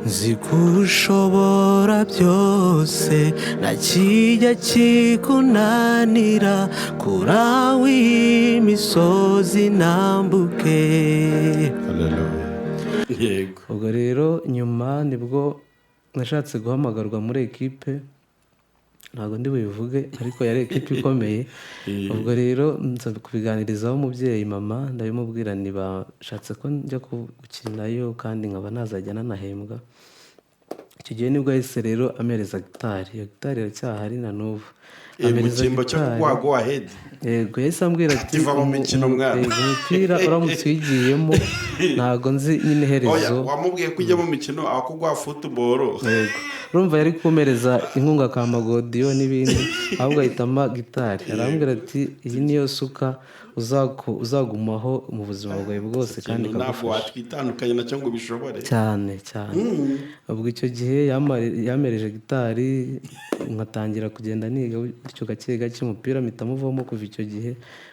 nzi ko ushobora byose nta kijya kikunanira kuraho imisozi nambuke. Yego. ubwo rero nyuma nibwo nashatse guhamagarwa muri ekipe, ntabwo ndi bubivuge ariko yari ekipe ikomeye. ubwo rero nza kubiganirizaho umubyeyi mama, ndabimubwira ntibashatse ko njya gukinayo kandi nkaba nazajya nanahembwa. icyo gihe nibwo yahise rero amereza gitari. iyo gitari iracyahari na n'ubu. Mu cyimbo cyo kugwago ahead. Yego, yahise ambwira ati Iva mu mikino mwana. umupira uramutse uyigiyemo ntabwo nzi nyine iherezo. Wamubwiye ko ujya mu mikino aho kugwa football. Yego, urumva yari kumereza inkunga ka magodiyo n'ibindi, ahubwo ahitamo gitari. arambwira ati iyi niyo suka uzagumaho mu buzima bwawe bwose kandi Ntabwo ikagufasha watwitandukanye nacyo ngo bishobore. cyane cyane. ubwo icyo gihe yamereje gitari, nkatangira kugenda niga bityo gake gake. umupira mpita muvamo kuva icyo gihe,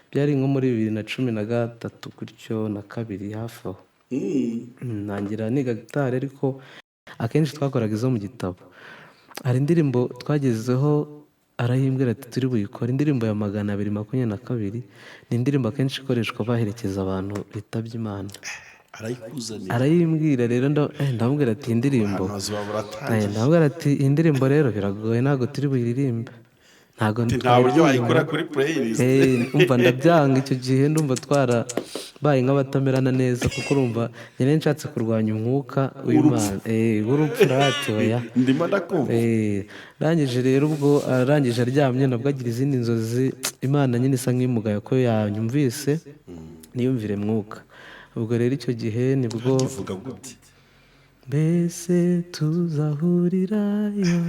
byari nko muri 2013 gutyo na kabiri hafi aho. ntangira niga gitari, ariko akenshi twakoraga izo mu gitabo. hari indirimbo twagezeho arahimbwira ati turi buyikore, indirimbo ya 222. ni indirimbo akenshi ikoreshwa baherekeza abantu bitabye Imana. Arayikuzanira. arayimbwira rero ndamubwira ati indirimbo, ndamubwira ati indirimbo rero biragoye, ntabwo turi buyiririmbe, ntabwo nta buryo wayikora kuri playlist. umva ndabyanga. icyo gihe ndumva twarabaye nk'abatamerana neza, kuko urumva nyine nshatse kurwanya umwuka w'Imana w'urupfu. oya Ndimo ndakumva. rangije rero ubwo arangije aryamye, nabwo agira izindi nzozi. Imana nyine isa nk'imugaya ko yanyumvise niyumvire mwuka. ubwo rero icyo gihe nibwo Uvuga gute? mbese tuzahurirayo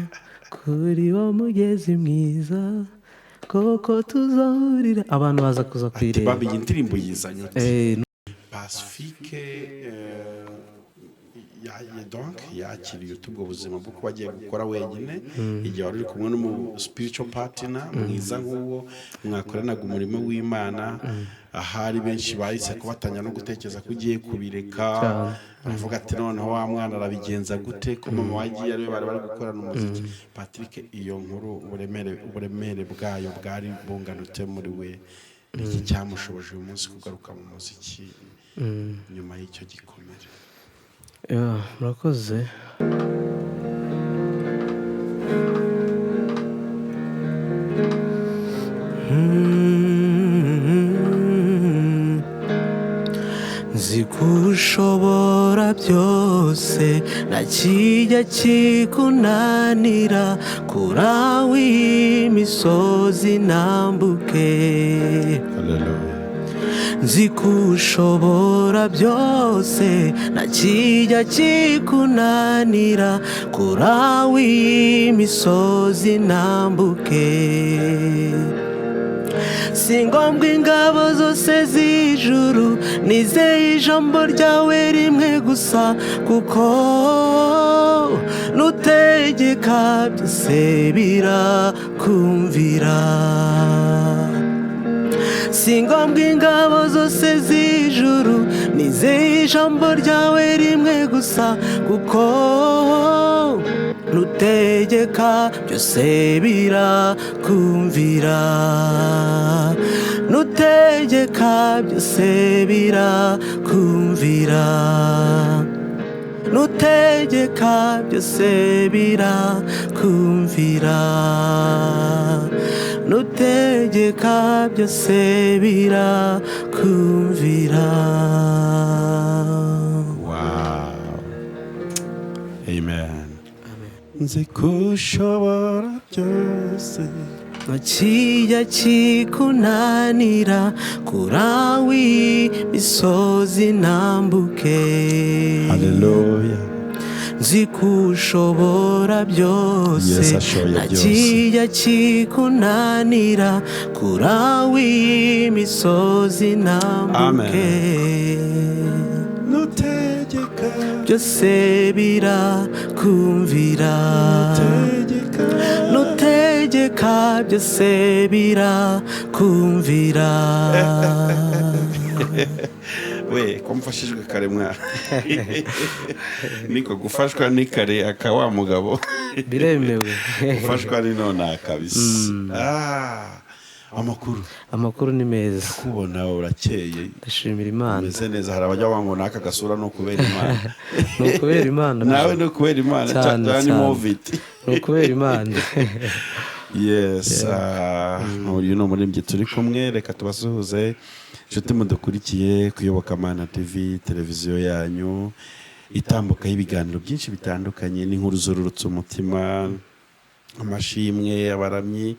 kuri wa mugezi mwiza, koko tuzahurira. abantu baza kuza kuyireba. Babi iyi ndirimbo yizanye. Pacifique donc yakiriye ubwo buzima bwo kuba agiye gukora wenyine, igihe wari uri kumwe n'umu spiritual partner mwiza nk'uwo mwakoranaga umurimo w'Imana. ahari benshi bahise kubatanya no gutekereza ko ugiye kubireka. bavuga ati noneho wa mwana arabigenza gute ko mama wagiye ariwe bari gukorana umuziki. Patrick, iyo nkuru uburemere bwayo bwari bunganute muri we, iki cyamushoboje uyu munsi kugaruka mu muziki nyuma y'icyo gikomere? murakoze. nzi ko ushobora byose nta kijya kikunanira kuraho imisozi nambuke. nzi ko ushobora byose nta kijya kikunanira kuraho imisozi nambuke. si ngombwa ingabo zose z'ijuru, nizeye ijambo ryawe rimwe gusa, kuko nutegeka byose birakumvira. si ngombwa ingabo zose z'ijuru, nizeye ijambo ryawe rimwe gusa, kuko nutegeka byose birakumvira. nutegeka byose birakumvira. nutegeka byose birakumvira. nutegeka byose birakumvira. Wow. Amen. Nzi ko ushobora byose nta kijya kikunanira kuraho imisozi nambuke. Hallelujah. nzi ko ushobora byose nta kijya kikunanira kuraho imisozi nambuke. Nutegeka byose birakumvira. nutegeka byose birakumvira. we ko mfashijwe kare mwana niko gufashwa ni kare aka wa mugabo biremewe. gufashwa ni none kabisa. Amakuru ni meza, kubona urakeye, ndashimira Imana. umeze neza. Hari abajya bango naka gasura no kubera Imana. Ni ukubera Imana. Nawe no kubera Imana cyane moviti. Ni ukubera Imana. Yes, uyu ni umuririmbyi turi kumwe. Reka tubasuhuze inshuti mudukurikiye ku Iyobokamana TV, televiziyo yanyu itambuka y'ibiganiro byinshi bitandukanye, n'inkuru zururutse umutima, amashimwe, abaramyi.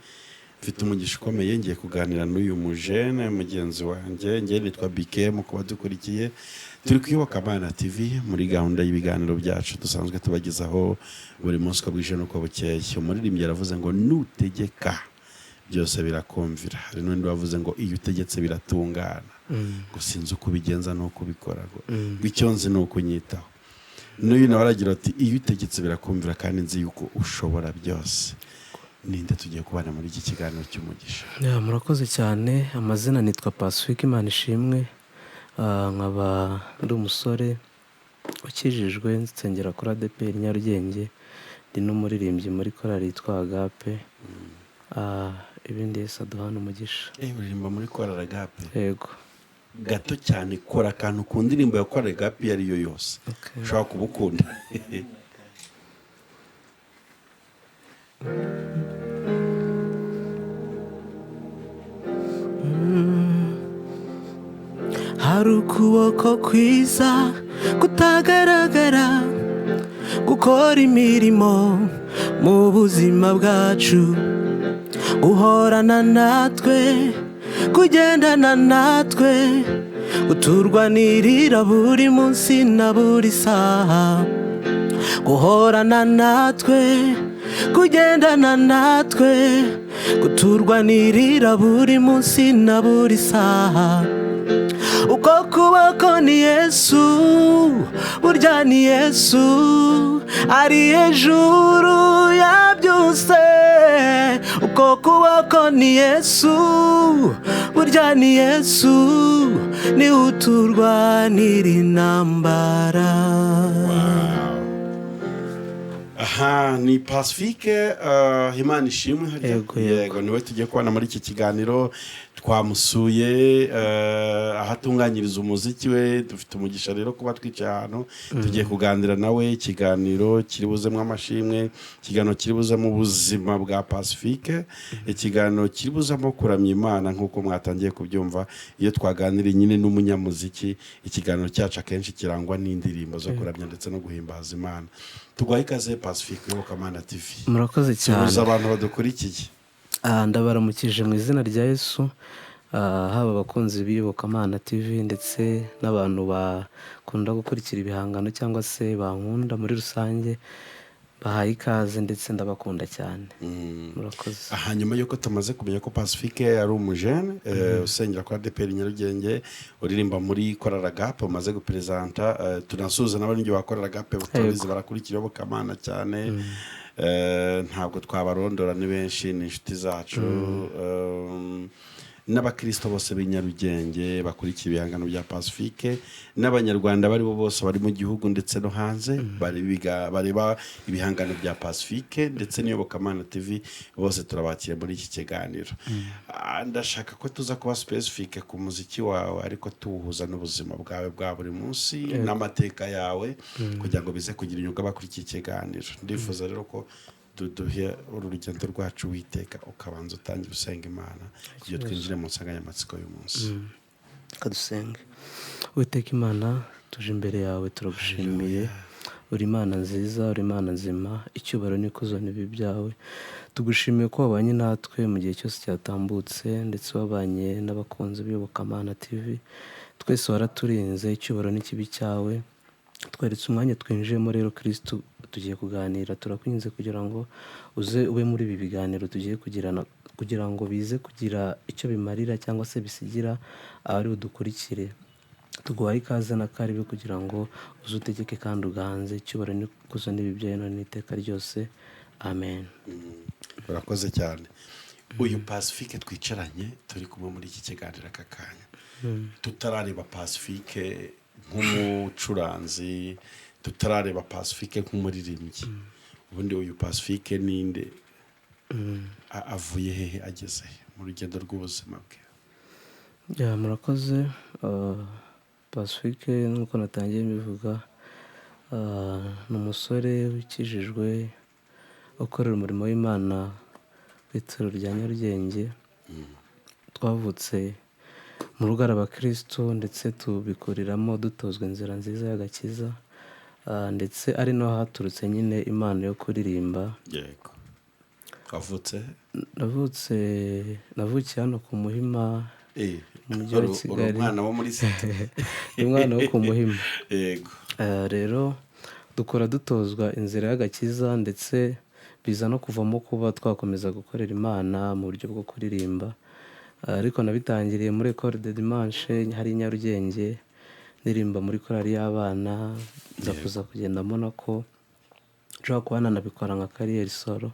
Mfite umugisha ukomeye, ngiye kuganira n'uyu mujene mugenzi wanjye. Ngiye nitwa BKM, kuba dukurikiye turi ku Iyobokamana TV muri gahunda y'ibiganiro byacu dusanzwe tubagezaho buri munsi uko bwije n'uko bukeye. Umuririmbyi yaravuze ngo nutegeka byose birakumvira. Hari n'undi wavuze ngo iyo utegetse biratungana. Ngo sinzi uko ubigenza n'uko ubikora, ngo icyo nzi ni uko unyitaho. N'uyu nawe aragira ati iyo utegetse birakumvira kandi nzi yuko ushobora byose. Ninde tugiye kubana muri iki kiganiro cy'umugisha? Murakoze cyane. Amazina nitwa Pacifique Imanishimwe. Nkaba ndi umusore wakijijwe, nsengera kuri ADEPR Nyarugenge. Ndi n'umuririmbyi muri korali yitwa Agape. Ibindi Yesu aduhana umugisha. Uririmba muri korali Agape? Yego. Gato cyane, kora akantu ku ndirimbo ya korali Agape iyo ari yo yose ushobora kuba ukunda. Hari ukuboko kwiza kutagaragara gukora imirimo mu buzima bwacu, guhorana natwe, kugendana natwe, uturwanirira buri munsi na buri saha, guhorana natwe, kugendana natwe, kuturwanirira buri munsi na buri saha. Uko kuboko ni Yesu, burya ni Yesu, ari hejuru ya byose. Uko kuboko ni Yesu, burya ni Yesu, ni uturwanira intambara. Aha, ni Pacifique Imanishimwe. Yego, niwe tugiye kubana muri iki kiganiro. Twamusuye ahatunganyiriza umuziki we. Dufite umugisha rero kuba twicaye ahantu tugiye kuganira nawe. Ikiganiro kiri buzemo amashimwe, ikiganiro kiri buzemo ubuzima bwa Pacifique, ikiganiro kiri buzemo kuramya Imana nk'uko mwatangiye kubyumva. Iyo twaganiriye nyine n'umunyamuziki, ikiganiro cyacu akenshi kirangwa n'indirimbo zo kuramya ndetse no guhimbaza Imana. Tugwaye ikaze Pacifique Iyobokamana TV. Murakoze cyane. Tubuza abantu badukurikiye. Ndabaramukije mu izina rya Yesu, haba abakunzi b'Iyobokamana TV ndetse n'abantu bakunda gukurikira ibihangano cyangwa se bankunda muri rusange. Bahaye ikaze ndetse ndabakunda cyane. Murakoze. Hanyuma yuko tumaze kumenya ko Pacifique ari umujene usengera kuri ADEPR Nyarugenge, uririmba muri korali Agape, umaze gupresenta. Tunasuhuza n'abandi bakora Agape batabizi barakurikira Iyobokamana cyane. Ntabwo twabarondora, ni benshi, ni inshuti zacu. N'abakristo bose b'inyarugenge bakurikiye ibihangano bya Pacifique, n'abanyarwanda bari bo bose bari mu gihugu ndetse no hanze bareba ibihangano bya Pacifique ndetse n'Iyobokamana TV, bose turabakira muri iki kiganiro. Ndashaka ko tuza kuba specific ku muziki wawe, ariko tuwuhuza n'ubuzima bwawe bwa buri munsi n'amateka yawe, kugira ngo bize kugira inyungu abakurikiye ikiganiro. Ndifuza rero ko duhe urugendo rwacu witeka, ukabanza utangira usenga Imana kugira twinjire mu nsanganyamatsiko y'uyu munsi. Kadusenge. Uwiteka Imana, tuje imbere yawe turagushimiye. Uri Imana nziza, uri Imana nzima, icyubahiro n'ikuzo n'ibi byawe. Tugushimiye ko wabanye natwe mu gihe cyose cyatambutse, ndetse wabanye n'abakunzi b'Iyobokamana TV. Twese waraturinze, icyubahiro n'ikibi cyawe. Tweretse umwanya twinjiyemo rero Kristo, tugiye kuganira. Turakwinze kugira ngo uze ube muri ibi biganiro tugiye kugirana, kugira ngo bize kugira icyo bimarira cyangwa se bisigira abari budukurikire. Tuguhaye ikaze na karibu kugira ngo uze utegeke kandi uganze, icyubahiro n'ikuzo n'ibi byawe none n'iteka ryose. Amen. Urakoze cyane. Uyu Pacifique twicaranye turi kumwe muri iki kiganiro aka kanya, tutarareba Pacifique nk'umucuranzi, tutarareba Pacifique nk'umuririmbyi. Ubundi uyu Pacifique ninde? Avuye hehe, ageze mu rugendo rw'ubuzima bwe? Murakoze. Pacifique nk'uko natangiye mbivuga, ni umusore wikijijwe ukorera umurimo w'Imana ku itorero rya Nyarugenge. Twavutse mu rugo ari abakristo, ndetse tubikuriramo dutozwa inzira nziza y'agakiza, ndetse ari naho haturutse nyine impano yo kuririmba. Yego. Wavutse? Navukiye hano ku Muhima, mu mujyi wa Kigali. Umwana wo muri site. Umwana wo ku Muhima. Yego. Rero dukora dutozwa inzira y'agakiza, ndetse biza no kuvamo kuba twakomeza gukorera Imana mu buryo bwo kuririmba. Ariko nabitangiriye muri Ecole de Dimanche hari i Nyarugenge, ndirimba muri korali y'abana. Nza kuza kugenda mbona ko nshobora kuba nanabikora nka kariyeri solo.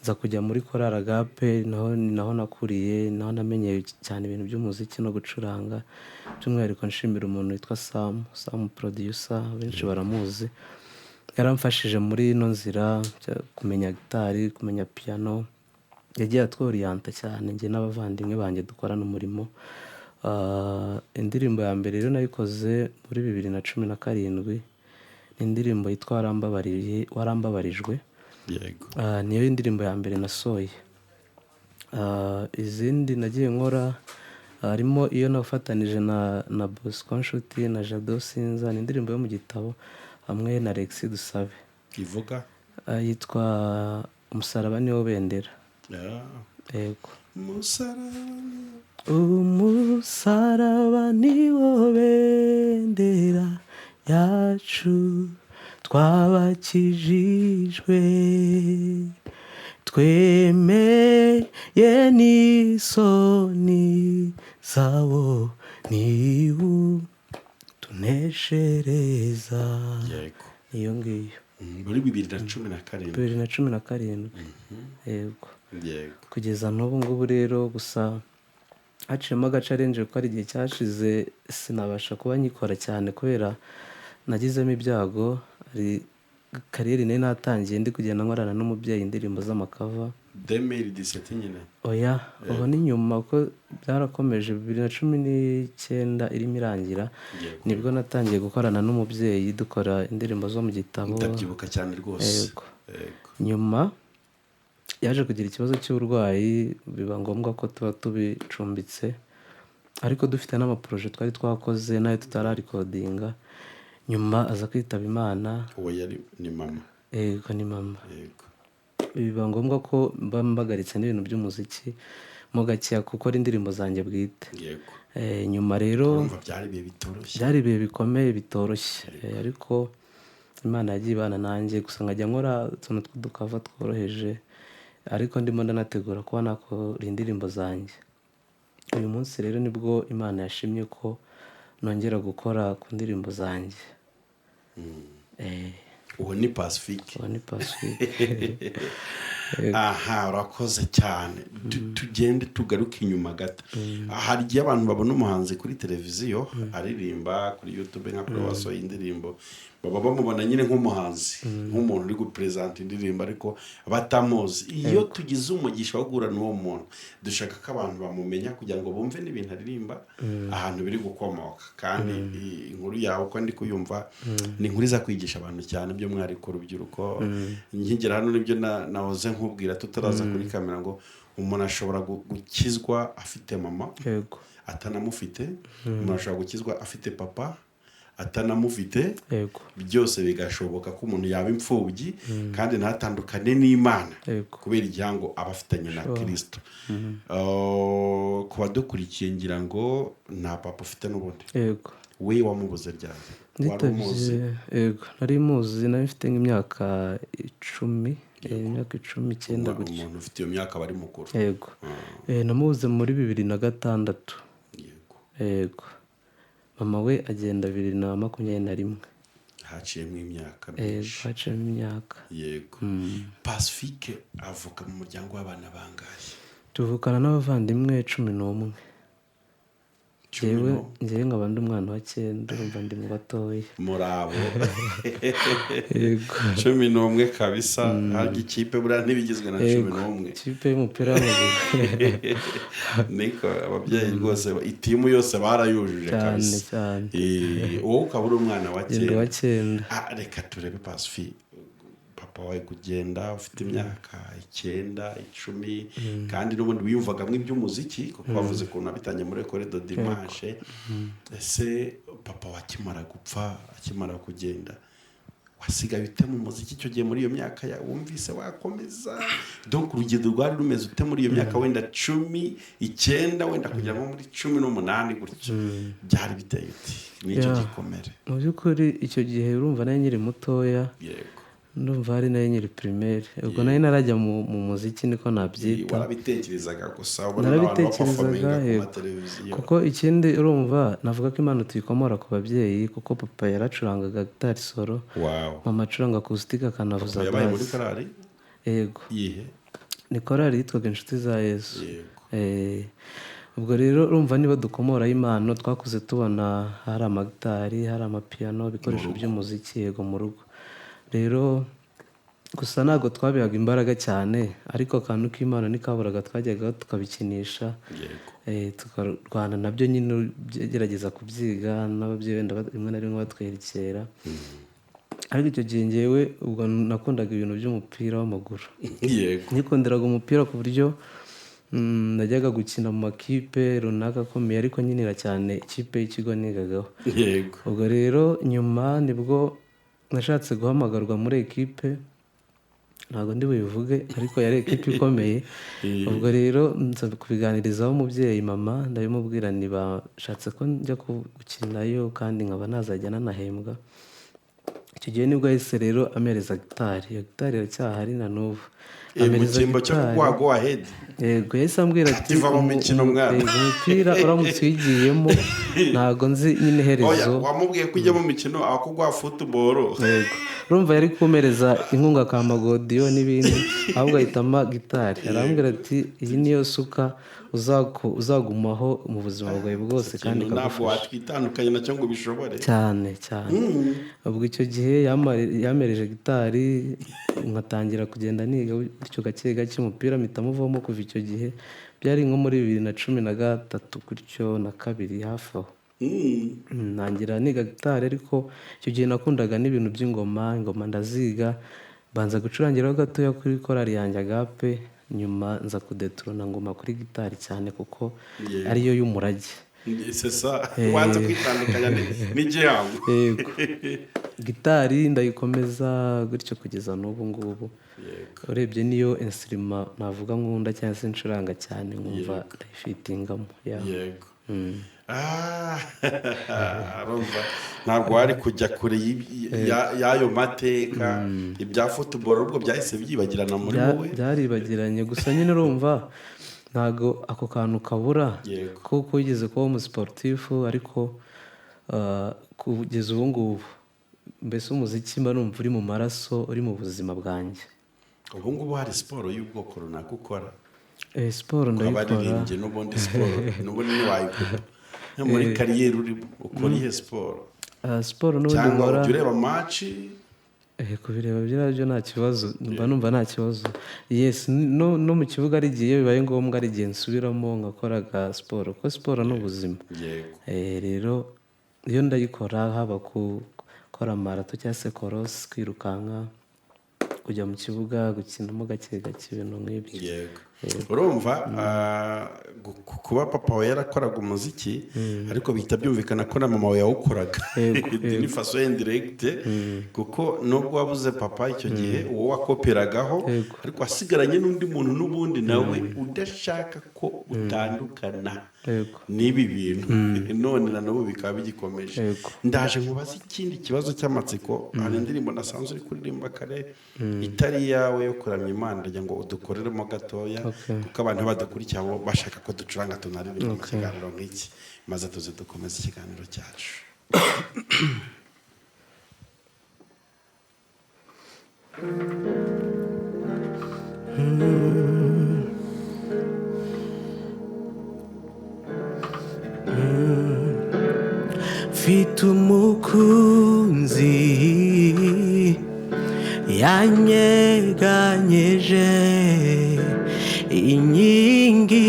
Nza kujya muri korali Agape, naho nakuriye, naho namenyeye cyane ibintu by'umuziki no gucuranga. By'umwihariko nshimira umuntu witwa Sam producer, benshi baramuzi. Yaramfashije muri ino nzira, kumenya gitari, kumenya piano. Yagiye atworiyanta cyane njye n'abavandimwe banjye dukorana umurimo. Indirimbo ya mbere rero nayikoze muri 2017, ni indirimbo yitwa Warambabarijwe. Yego. Niyo indirimbo ya mbere nasohoye. Izindi nagiye nkora harimo iyo nafatanije na Bosco Nshuti na Jado Sinza, ni indirimbo yo mu gitabo, hamwe na Alexis Dusabe. Ivuga? Yitwa Umusaraba niwo bendera. Yego. Umusaraba niwo bendera yacu, twabakijijwe, twemeye n'isoni zawo, niwo tuneshereza. Yego. Iyo ngiyo. Muri 2017. 2017. Yego. Yego. Kugeza n'ubu ngubu rero, gusa haciyemo agacarenje ko ari igihe cyashize sinabasha kuba nyikora cyane kubera nagizemo ibyago. Hari kariyeri nari natangiye ndi kugenda nkorana n'umubyeyi indirimbo z'amakava. 2017 nyine? Oya, ubu ni nyuma ko byarakomeje. 2019 irimo irangira, nibwo natangiye gukorana n'umubyeyi dukora indirimbo zo mu gitabo. Ndabyibuka cyane rwose. Yego. Nyuma yaje kugira ikibazo cy'uburwayi, biba ngombwa ko tuba tubicumbitse, ariko dufite n'amaproje twari twakoze nayo tutararikodinga. Nyuma aza kwitaba Imana. Uwo ni mama? Yego, ni mama. Yego. Biba ngombwa ko mba mbagaritse n'ibintu by'umuziki mo gakeya gukora indirimbo zanjye bwite. Yego. Nyuma rero byari ibihe bitoroshye. byari ibihe bikomeye bitoroshye, ariko Imana yagiye ibana nanjye. Gusa nkajya nkora utuntu tw'udukava tworoheje, ariko ndimo ndanategura kuba nakora indirimbo zanjye. Uyu munsi rero nibwo Imana yashimye ko nongera gukora ku ndirimbo zanjye. Uwo ni Pacifique? Uwo ni Pacifique. Aha, urakoze cyane. Tugende tugaruke inyuma gato. Hari igihe abantu babona umuhanzi kuri televiziyo aririmba kuri YouTube nka kuri wasohoye indirimbo, baba bamubona nyine nk'umuhanzi, nk'umuntu uri gupresenta indirimbo, ariko batamuzi. Iyo tugize umugisha wo guhura n'uwo muntu, dushaka ko abantu bamumenya kugira ngo bumve n'ibintu aririmba, ahantu biri gukomoka. Kandi inkuru yawe uko ndi kuyumva ni inkuru iza kwigisha abantu cyane, by'umwihariko urubyiruko. Nkigera hano nibyo nahoze nkubwira tutaraza kuri kamera, ngo umuntu ashobora gukizwa afite mama atanamufite, umuntu ashobora gukizwa afite papa atanamufite, byose bigashoboka ko umuntu yaba imfubyi kandi ntatandukane n'Imana kubera igihango aba afitanye na Kristo. Ku badukurikiye ngira ngo nta papa ufite n'ubundi. We wamubuze ryari? Wari umuzi? Yego, nari muzi, nari mfite nk'imyaka 10, imyaka 19 gutyo. Umuntu ufite iyo myaka aba ari mukuru. Yego. Namubuze muri 2006. Yego. Mama we agenda 2021. Haciyemo imyaka myinshi. Haciyemo imyaka. Yego. Pacifique avuka mu muryango w'abana bangahe? Tuvukana n'abavandimwe 11. njyewe nkaba ndi umwana wa cyenda, urumva ndi mu batoya. muri abo Yego. 11 kabisa. harya ikipe buriya ntibigizwe na 11. Ikipe y'umupira w'amaguru. niko ababyeyi rwose itimu yose barayujuje kabisa cyane. wowe ukaba uri umwana wa Ndi wa cyenda. cyenda. reka turebe Pacifique, papa wawe kugenda ufite imyaka 9, 10, kandi n'ubundi wiyumvagamo iby'umuziki kuko wavuze ukuntu abitangiye muri Ecole de Dimanche. ese papa wakimara gupfa, akimara kugenda, wasigaye ute mu muziki icyo gihe muri iyo myaka yawe? wumvise wakomeza? donc urugendo rwari rumeze ute muri iyo myaka wenda 19 wenda kugera nko muri 18 gutyo? byari biteye uti n'icyo gikomere? Mu by'ukuri icyo gihe urumva nayo nyiri mutoya. Yego. Ndumva hari nayo nyiri primaire. Ubwo nayo narajya mu muziki niko nabyita. warabitekerezaga gusa ubona abantu baperforminga ku mateleviziyo? Kuko ikindi urumva navuga ko impano tuyikomora ku babyeyi, kuko papa yaracurangaga gitari solo, mama acuranga acoustic akanavuza yabaye muri bass. korali? Yego. Yihe? Ni korali yitwaga Inshuti za Yesu. Ubwo rero urumva niba dukomoraho impano twakuze tubona hari amagitari, hari amapiyano, ibikoresho by'umuziki, yego, mu rugo. Rero gusa ntabwo twabihaga imbaraga cyane, ariko akantu k'imana nikaburaga twajyaga tukabikinisha. Tukarwana nabyo nyine, gerageza kubyiga n'ababyeyi wenda rimwe na rimwe batwerekera. ariko icyo gihe njyewe ubwo nakundaga ibintu by'umupira w'amaguru. Nikundiraga umupira ku buryo najyaga gukina mu makipe runaka akomeye, ariko nyinira cyane ikipe y'ikigo nigagaho. Ubwo rero nyuma nibwo nashatse guhamagarwa muri ekipe, ntabwo ndi bubivuge ariko yari ekipe ikomeye. Ubwo rero nza kubiganirizaho umubyeyi mama, ndabimubwira bashatse ko njya gukinayo kandi nkaba nazajya nanahembwa. Icyo gihe nibwo yahise rero amereza gitari. Iyo gitari iracyahari na n'ubu. Mu cyimbo cyo kugwa ahead. Yego, yahise ambwira ati va mu mikino mwana. Umupira uramutse uyigiyemo ntabwo nzi nyine iherezo. Wamubwiye ko ujya mu mikino akugwa football? Yego. Urumva yari kumereza inkunga ka magodiyo n'ibindi, ahubwo ahitamo gitari. Arambwira ati iyi niyo suka uzagumaho mu buzima bwawe bwose kandi ntabwo watwitandukanye nacyo ngo bishobore. Cyane. Ubwo icyo gihe yamereje gitari, nkatangira kugenda niga bityo gake gake umupira mpita muvamo. Kuva icyo gihe byari nko muri 2013 gutyo na 2 hafi aho. Ntangira niga gitari, ariko icyo gihe nakundaga n'ibintu by'ingoma ndaziga, banza gucurangiraho gatoya kuri korali yanjye Agape, nyuma nza kudeturona ngoma kuri gitari cyane kuko ariyo y'umurage. wanze kwitandukanya n'igihango. Gitari ndayikomeza gutyo kugeza n'ubu ngubu. Urebye niyo instrument navuga nkunda cyangwa se ncuranga cyane, nkumva ndayifitingamo. Yego. Ntabwo wari kujya kure y'ayo mateka. Ibya football ubwo byahise byibagirana muri wowe? Byaribagiranye, gusa nyine urumva ntabwo ako kantu kabura, kuko wigeze kuba umusiporutifu, ariko kugeza ubu ngubu mbese umuziki mba numva uri mu maraso, uri mu buzima bwanjye. Ubu ngubu hari siporo y'ubwoko runaka ukora? Siporo ndayikora. Abaririmbyi n'ubundi siporo n'ubundi ntiwayikora muri kariyeri urimo, ukora ihe siporo? Siporo n'ubundi cyangwa nkora. ujya ureba match? Kubireba byarabyo nta kibazo, mba numva nta kibazo. Yes, no mu kibuga ari igihe bibaye ngombwa, ari igihe nsubiramo ngakoraga siporo, kuko siporo ni ubuzima. Rero iyo ndayikora, haba gukora marato cyangwa se korosi, kwirukanka, kujya mu kibuga gukinamo gake gake, ibintu nk'ibyo. Urumva kuba papa we yarakoraga umuziki, ariko bihita byumvikana ko na mama we yawukoraga ni façon indirecte, kuko nubwo wabuze papa icyo gihe uwo wakoperagaho, ariko wasigaranye n'undi muntu n'ubundi nawe udashaka ko utandukana n'ibi bintu. None na n'ubu bikaba bigikomeje. Ndaje nkubaza ikindi kibazo cy'amatsiko. Hari indirimbo nasanzwe uri kuririmba kare itari yawe yo kuramya Imana, ndagira ngo udukoreremo gatoya, kuko abantu badukurikiye abo bashaka ko ducuranga tunaririmba mu kiganiro nk'iki, maze tuze dukomeze ikiganiro cyacu. umukunzi yanyeganyeje inkingi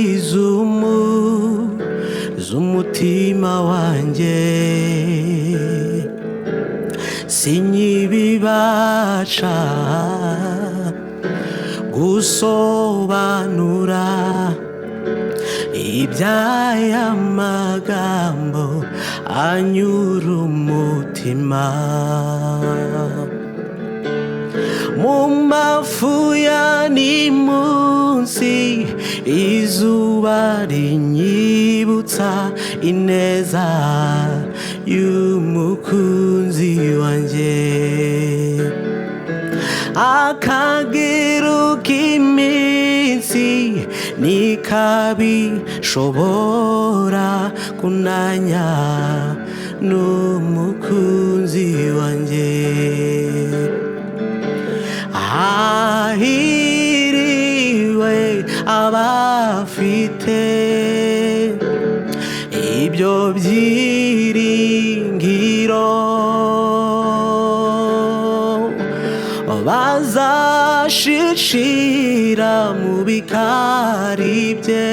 z'umutima wanjye, sinkibibasha gusobanura iby'aya magambo anyura umutima. Mu mafu ya munsi izuba rinyibutsa ineza y'umukunzi wanjye, akagero k'iminsi ntikabishobora kunanya n'umukunzi wanjye. Hahiriwe abafite ibyo byiringiro, bazashishira mu bikari bye,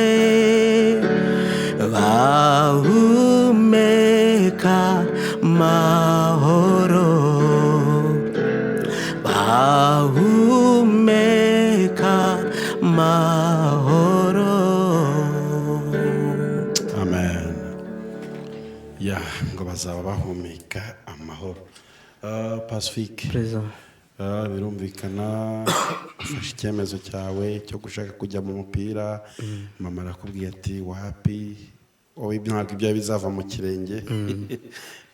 bahumeka mahoro, bahumeka mahoro. Amen. Ya ngo bazaba bahumeka amahoro. Pacifique, birumvikana ufashe icyemezo cyawe cyo gushaka kujya mu mupira, mama arakubwiye ati wapi, wowe ntabwo ibyo bizava mu kirenge,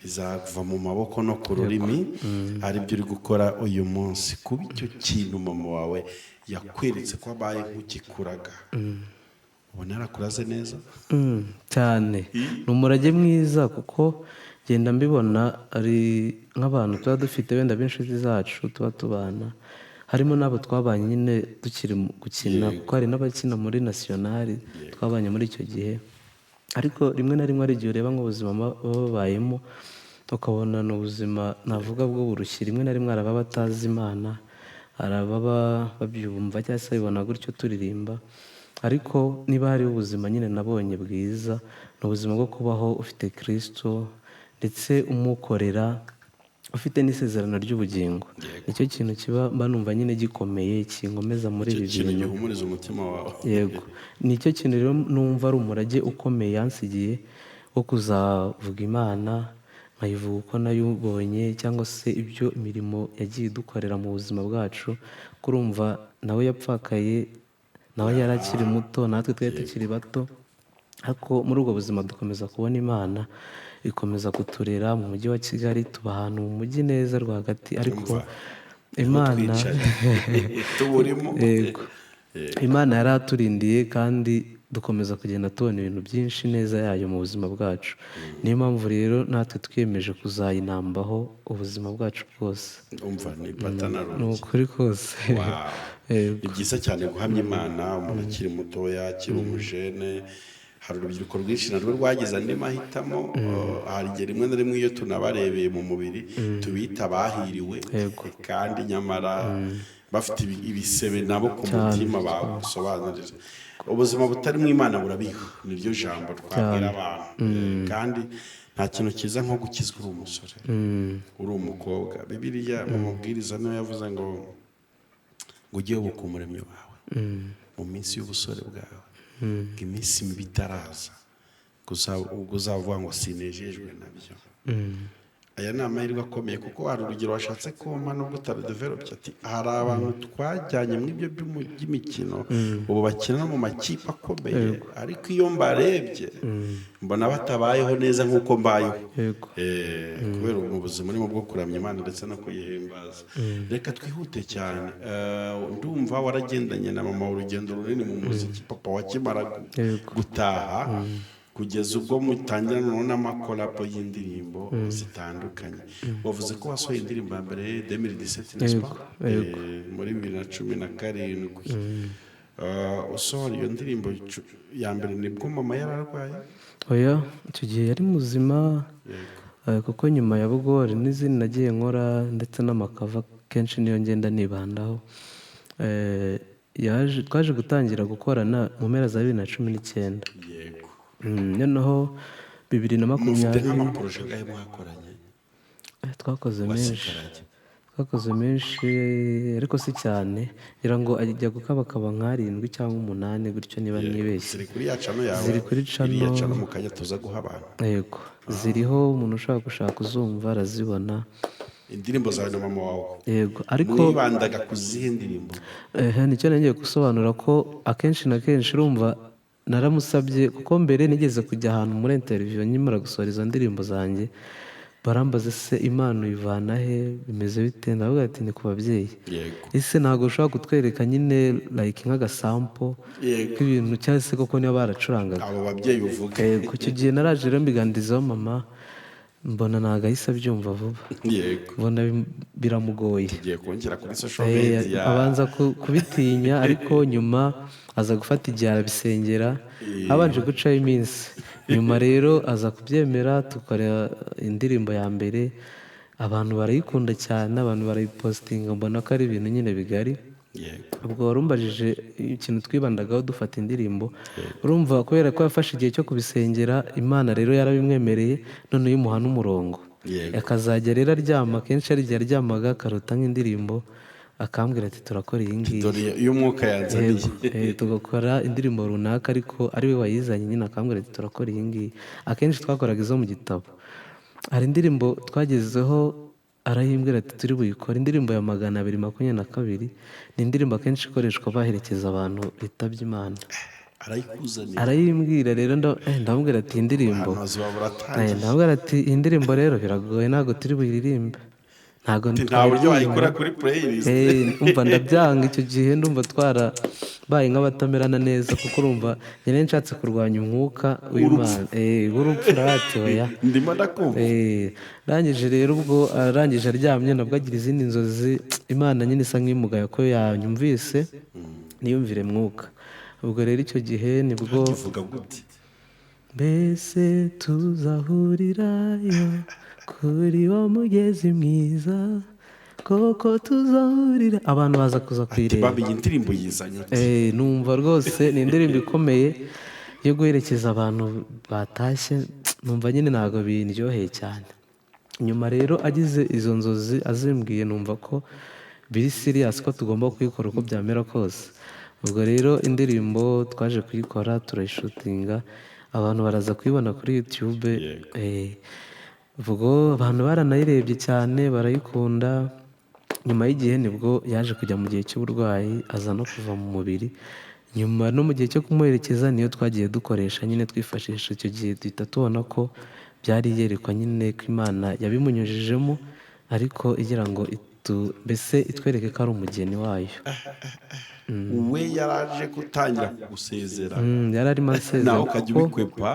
bizava mu maboko no ku rurimi, hari ibyo uri gukora uyu munsi. Kuba icyo kintu mama wawe yakweretse ko abaye nk'ugikuraga, ubona yarakuraze neza cyane. Ni umurage mwiza kuko genda mbibona ari nk'abantu tuba dufite wenda b'inshuti zacu tuba tubana, harimo n'abo twabanye nyine tukiri gukina, kuko hari n'abakina muri nasiyonari twabanye muri icyo gihe. Ariko rimwe na rimwe hari igihe ureba nk'ubuzima baba babayemo ukabona ni ubuzima navuga bwo burushye. Rimwe na rimwe hari ababa batazi Imana, hari ababa babyumva cyangwa se babibona gutyo turirimba. Ariko niba hariho ubuzima nyine nabonye bwiza, ni ubuzima bwo kubaho ufite Kristo ndetse umukorera, ufite n'isezerano ry'ubugingo. Nicyo kintu kiba mba numva nyine gikomeye kinkomeza muri ibi bintu. Ikintu gihumuriza umutima wawe. Yego, nicyo kintu rero numva ari umurage ukomeye yansigiye wo kuzavuga Imana, nkayivuga uko nayibonye, cyangwa se ibyo imirimo yagiye idukorera mu buzima bwacu. Kurumva nawe yapfakaye, nawe yari akiri muto, natwe twari tukiri bato, ariko muri ubwo buzima dukomeza kubona Imana ikomeza kuturera mu mujyi wa Kigali. Tuba ahantu mu mujyi neza rwagati, ariko Imana yego, Imana yari aturindiye kandi dukomeza kugenda tubona ibintu byinshi neza yayo mu buzima bwacu. Niyo mpamvu rero natwe twiyemeje kuzayinambaho ubuzima bwacu bwose. Ni ukuri kose. Ni byiza cyane guhamya Imana umuntu akiri mutoya, akiri umujene. Hari urubyiruko rwinshi narwo rwagize andi mahitamo. Hari igihe rimwe na rimwe iyo tunabarebeye mu mubiri tubita abahiriwe, kandi nyamara bafite ibisebe nabo ku mutima bagusobanurira. Ubuzima butarimo Imana burabiha, niryo jambo twabwira abantu. Kandi nta kintu cyiza nko gukizwa uri umusore, uri umukobwa. Bibiliya mu mubwiriza niyo yavuze ngo ujye wibuka umuremyi wawe mu minsi y'ubusore bwawe, ngo iminsi mibi itaraza ubwo uzavuga ngo sinejejwe nabyo. Aya ni amahirwe akomeye, kuko hari urugero washatse kumpa nubwo utarudevelopye, ati hari abantu twajyanye mu ibyo by'imikino ubu bakina no mu makipe akomeye, ariko iyo mbarebye mbona batabayeho neza nk'uko mbayeho, kubera mu buzima urimo bwo kuramya Imana ndetse no kuyihimbaza. Reka twihute cyane. Ndumva waragendanye na mama urugendo runini mu muziki, papa wakimara gutaha kugeza ubwo mutangira n'amakolabo y'indirimbo zitandukanye. Wavuze ko wasohoye indirimbo ya mbere 2017 n'espa muri 2017. Usohora iyo ndirimbo ya mbere nibwo mama yararwaye? Oya, icyo gihe yari muzima, kuko nyuma ya Bugori n'izindi nagiye nkora ndetse n'amakava kenshi niyo ngenda nibandaho. Twaje gutangira gukorana mu mpera za 2019. yego Noneho 2020 mufite nk'amaporoje ngahe mwakoranye twakoze menshi wasigaranye ariko si cyane, ngira ngo ajya gukabakaba nk'arindwi cyangwa 8 gutyo niba nibeshye. ziri kuri ya cano yawe Ziri kuri cano. iriya cano mukajya tuza guha abantu Yego, ziriho umuntu ushaka gushaka uzumva arazibona. indirimbo zawe na mama wawe Yego, ariko mwibandaga ku zihe ndirimbo nicyo ngiye gusobanura ko akenshi na kenshi urumva naramusabye, kuko mbere nigeze kujya ahantu muri interview nkimara gusohora izo ndirimbo zanjye, barambaza se Imana uyivana he, bimeze bite? Ndavuga ati ni ku babyeyi. yego Ese ntabwo ushobora kutwereka nyine like nk'agasampo Yego. k'ibintu cyangwa se koko niba baracurangaga. abo babyeyi uvuga Ku icyo gihe naraje rero mbiganirizaho mama, mbona ntabwo ahise abyumva vuba, yego mbona biramugoye. tugiye kongera kuri social media Abanza kubitinya ariko nyuma aza gufata igihe arabisengera, habanje gucaho iminsi. Nyuma rero aza kubyemera, tukora indirimbo ya mbere, abantu barayikunda cyane, abantu barayipositinga, mbona ko ari ibintu nyine bigari. yego Ubwo warumbajije ikintu twibandagaho dufata indirimbo, urumva kubera ko yafashe igihe cyo kubisengera, Imana rero yarabimwemereye, none yimuha n'umurongo. Yego. Akazajya rero aryama, kenshi hari igihe aryamaga akarota nk'indirimbo, akambwira ati turakora iyi ngiyi. dore iyo umwuka yanzaniye Tugakora indirimbo runaka ariko ari we wayizanye nyine, akambwira ati turakora iyi ngiyi. Akenshi twakoraga izo mu gitabo. Hari indirimbo twagezeho arayimbwira ati turi buyikore, indirimbo ya 222, ni indirimbo akenshi ikoreshwa baherekeza abantu bitabye Imana. arayikuzaniye Arayimbwira rero ndamubwira ati iyi ndirimbo, abahanuzi baba baratangiye ndamubwira ati iyi ndirimbo rero biragoye, ntabwo turi buyiririmbe, ntabwo nta buryo wayikora kuri playlist umva ndabyanga. Icyo gihe ndumva twarabaye nk'abatamerana neza, kuko urumva nyine nshatse kurwanya umwuka w'Imana w'urupfu. Narati oya, ndimo ndakumva rangije rero ubwo arangije aryamye, nabwo agira izindi nzozi, Imana nyine isa nk'imugaye ko yanyumvise niyumvire mwuka. Ubwo rero icyo gihe nibwo uvuga gute mbese tuzahurirayo kuri wa mugezi mwiza, koko tuzahurira, abantu baza kuza kuyireba. babiye indirimbo yizanye ute Numva rwose ni indirimbo ikomeye yo guherekeza abantu batashye, numva nyine ntabwo bindyoheye cyane. Nyuma rero agize izo nzozi azimbwiye, numva ko biri serious ko tugomba kuyikora uko byamera kose. Ubwo rero indirimbo twaje kuyikora, turayishutinga, abantu baraza kuyibona kuri YouTube. Ubwo abantu baranayirebye cyane barayikunda. Nyuma y'igihe nibwo yaje kujya mu gihe cy'uburwayi, aza no kuva mu mubiri. Nyuma no mu gihe cyo kumuherekeza niyo twagiye dukoresha nyine, twifashisha icyo gihe duhita tubona ko byari yerekwa nyine ko Imana yabimunyujijemo, ariko igira ngo mbese itwereke ko ari umugeni wayo. we yaraje gutangira kugusezera Yari arimo ansezera, nawe ukajya ubikwepa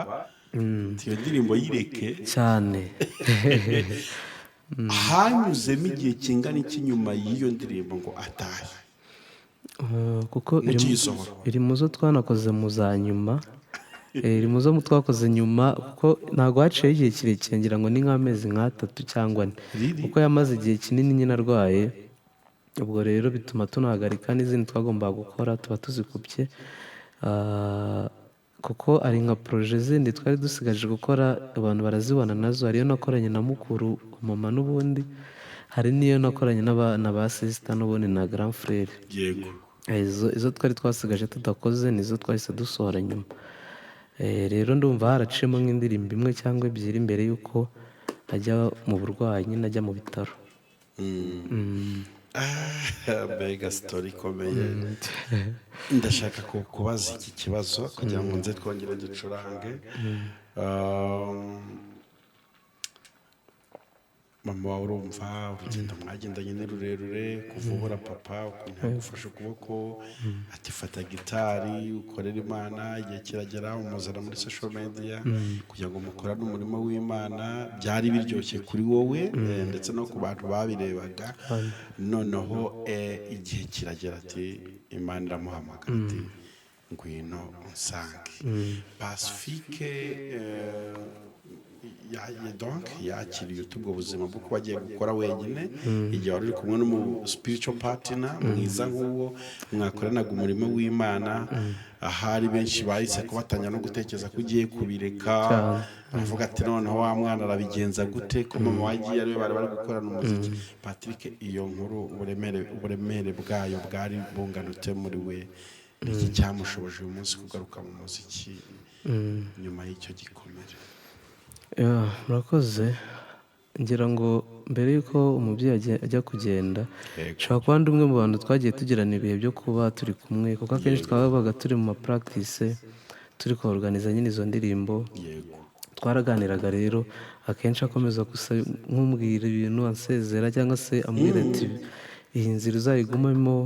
iyo ndirimbo yireke cyane. hanyuzemo igihe kingana iki nyuma y'iyo ndirimbo ngo atahe Kuko mukiyisohora iri mu zo twanakoze mu za nyuma, iri mu zo twakoze nyuma, kuko ntabwo haciyeho igihe kirekire, ngira ngo ni nk'amezi nk'3 cyangwa 4, kuko yamaze igihe kinini nyine arwaye. Ubwo rero bituma tunahagarika n'izindi twagombaga gukora, tuba tuzikubye, kuko ari nka proje zindi twari dusigaje gukora, abantu barazibona nazo. Hariyo nakoranye na mukuru mama n'ubundi, hari n'iyo nakoranye na ba sister n'ubundi na grand frere. yego Izo twari twasigaje tudakoze nizo twahise dusohora nyuma. Rero ndumva haraciyemo nk'indirimbo imwe cyangwa ebyiri mbere y'uko ajya mu burwayi, nyine ajya mu bitaro. mbega sitori ikomeye ndashaka kubaza iki kibazo kugira ngo nze twongere ducurange. mama wawe urumva urugendo mwagendanye ni rurerure, kuva ubura papa ukuntu yagufashe ukuboko ati fata gitari ukorere Imana, igihe kiragera umuzana muri social media kugira ngo mukorane umurimo w'Imana. Byari biryoshye kuri wowe ndetse no ku bantu babirebaga. Noneho igihe kiragera ati Imana iramuhamagara ati ngwino unsange. Pacifique donc yakiriye ubwo buzima bwo kuba agiye gukora wenyine igihe wari uri kumwe n'umu spiritual partner mwiza nk'uwo mwakoranaga umurimo w'Imana. ahari benshi bahise kubatanya no gutekereza ko ugiye kubireka, bavuga ati noneho wa mwana arabigenza gute ko mama wagiye ariwe bari gukorana umuziki. Patrick, iyo nkuru uburemere bwayo bwari bunganute muri we, iki cyamushoboje uyu munsi kugaruka mu muziki nyuma y'icyo gikomere? murakoze. ngira ngo mbere y'uko umubyeyi ajya kugenda, nshobora kuba ndi umwe mu bantu twagiye tugirana ibihe byo kuba turi kumwe, kuko akenshi twabaga turi mu mapractice turi kuorganiza nyine izo ndirimbo. Twaraganiraga rero, akenshi akomeza gusa nk'umbwira ibintu ansezera cyangwa se ambwira ati iyi nzira uzayigumamo,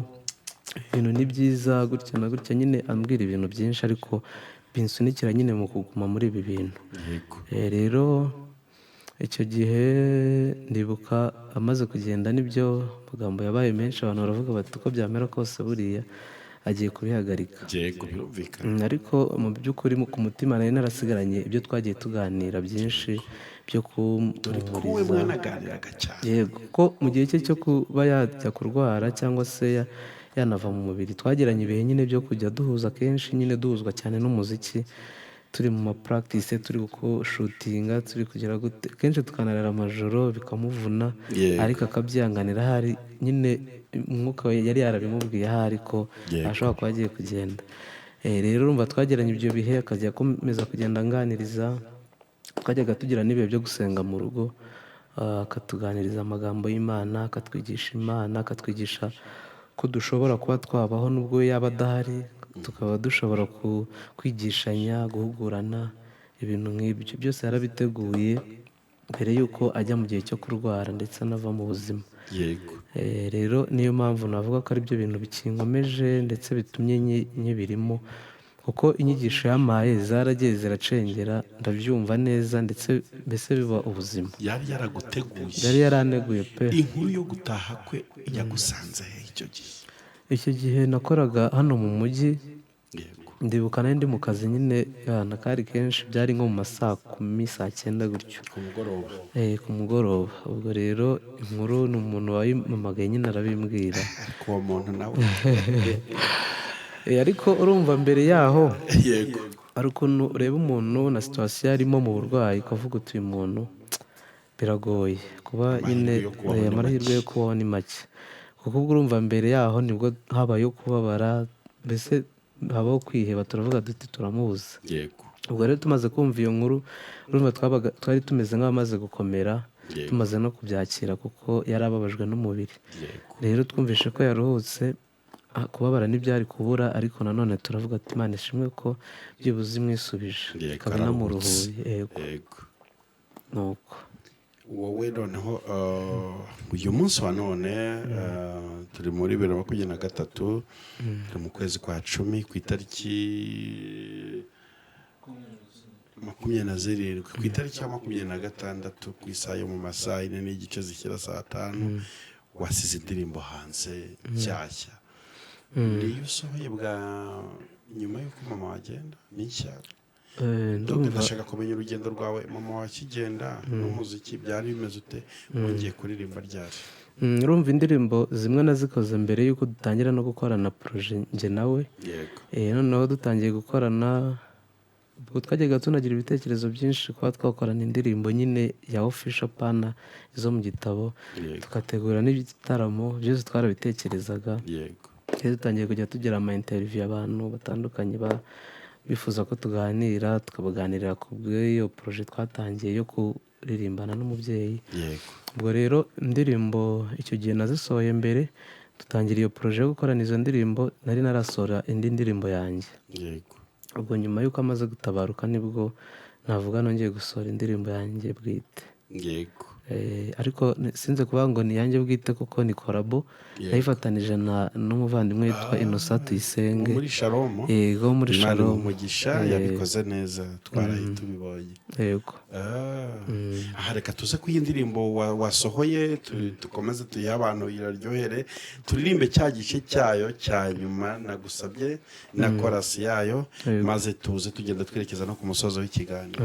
ibintu ni byiza gutya na gutya, nyine ambwira ibintu byinshi ariko binsunikira nyine mu kuguma muri ibi bintu. Rero icyo gihe ndibuka amaze kugenda, nibyo amagambo yabaye menshi, abantu baravuga bati uko byamera kose buriya agiye kubihagarika. Ariko mu by'ukuri ku mutima nari narasigaranye ibyo twagiye tuganira byinshi byo kumuhumuriza. Yego, ko mu gihe cye cyo kuba yajya kurwara cyangwa se yanava mu mubiri, twagiranye ibihe nyine byo kujya duhuza, kenshi nyine duhuzwa cyane n'umuziki, turi mu mapractice, turi gushutinga, turi kugira gute, kenshi tukanarara amajoro bikamuvuna, ariko akabyihanganira. Ahari nyine umwuka we yari yarabimubwiye ahari ko ashobora kuba agiye kugenda. Rero urumva twagiranye ibyo bihe, akajya akomeza kugenda anganiriza, twajyaga tugira n'ibihe byo gusenga mu rugo, akatuganiriza amagambo y'Imana, akatwigisha Imana, akatwigisha ko dushobora kuba twabaho nubwo yaba adahari, tukaba dushobora kwigishanya, guhugurana, ibintu nk'ibyo byose yarabiteguye mbere y'uko ajya mu gihe cyo kurwara ndetse anava mu buzima. Rero niyo mpamvu navuga ko ari byo bintu bikinkomeje ndetse bitumye nyibirimo, kuko inyigisho yampaye zaragiye ziracengera, ndabyumva neza, ndetse mbese biba ubuzima. Yari yaraguteguye, yari yaraneguye pe. Inkuru yo gutaha kwe yagusanze icyo gihe? Icyo gihe nakoraga hano mu mujyi, ndibuka nari ndi mu kazi nyine, kari kenshi byari nko mu masaa 10, saa 9 gutyo, ku mugoroba. Ubwo rero inkuru ni umuntu wayimpamagaye nyine arabimbwira. Uwo muntu nawe ariko urumva mbere yaho hari ukuntu ureba umuntu na situwasiyo arimo mu burwayi, ukavuga uti uyu muntu biragoye kuba nyine, amahirwe yo kubaho ni make, kuko urumva mbere yaho nibwo habayeho kubabara, mbese habaho kwiheba, turavuga duti turamubuza. Ubwo rero tumaze kumva iyo nkuru, urumva twari tumeze nk'abamaze gukomera, tumaze no kubyakira kuko yari ababajwe n'umubiri. Rero twumvishe ko yaruhutse, kubabara ntibyari kubura, ariko nanone turavuga ati Imana ishimwe ko byibuze imwisubije, ikaba inamuruhuye. Nuko wowe noneho uyu munsi wa none turi muri 2023, turi mu kwezi kwa 10 ku itariki 27, ku itariki ya 26 ku isaha yo mu masaa 4 n'igice zishyira saa 5, wasize indirimbo hanze nshyashya. Niyo usohoye bwa nyuma y'uko mama wagenda n'ishya? Ndashaka kumenya urugendo rwawe mama wakigenda n'umuziki byari bimeze ute, wongeye kuririmba ryari? Urumva indirimbo zimwe nazikoze mbere y'uko dutangira no gukorana projet nje nawe. Noneho dutangiye gukorana, ubwo twajyaga tunagira ibitekerezo byinshi kuba twakorana indirimbo nyine ya official pana izo mu gitabo, tugategura n'ibitaramo, byose twarabitekerezaga. Dutangiye kujya tugira ama interview abantu batandukanye bifuza ko tuganira, tukabaganirira ku bw'iyo projet twatangiye yo kuririmbana n'umubyeyi. Ubwo rero indirimbo icyo gihe nazisohoye mbere dutangira iyo projet yo gukorana izo ndirimbo, nari narasohora indi ndirimbo yanjye. Ubwo nyuma y'uko amaze gutabaruka nibwo navuga nongeye gusohora indirimbo yanjye bwite. Ariko sinze kuvuga ngo ni yanjye bwite kuko ni korabo, nayifatanije n'umuvandimwe witwa Innocent Tuyisenge muri Shalom. Yego, muri Shalom. Umugisha yabikoze neza, twarahita ubibonye. Yego. Reka tuze ku y'indirimbo wasohoye, dukomeze tuyihe abantu iraryohere, turirimbe cya gice cyayo cya nyuma nagusabye na korasi yayo, maze tuze tugenda twerekeza no ku musozo w'ikiganiro.